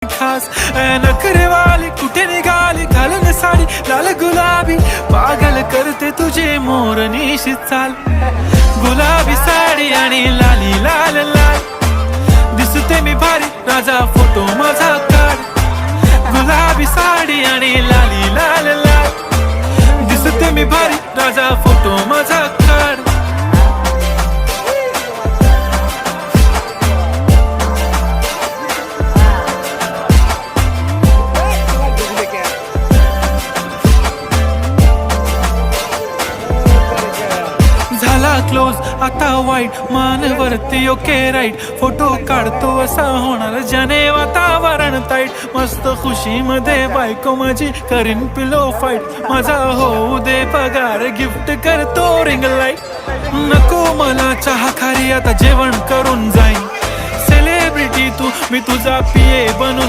खास नखरेवाली कुठे निघाली घालून साडी लाल गुलाबी पागल करते तुझे मोरनीशी चाल गुलाबी साडी आणि लाली लाल लाल दिसते मी भारी राजा फोटो माझा काढ गुलाबी साडी आणि लाली लाल लाल दिसते मी भारी राजा फोटो माझा काढ क्लोज आता वाईट मानवरती ओके राईट फोटो काढतो असा होणार ज्याने वातावरण ताईट मस्त खुशी मध्ये बायको माझी करीन पिलो फाईट माझा होऊ दे पगार गिफ्ट करतो रिंग लाईट नको मला चहा खारी आता जेवण करून जाईन सेलिब्रिटी तू मी तुझा पिये बनून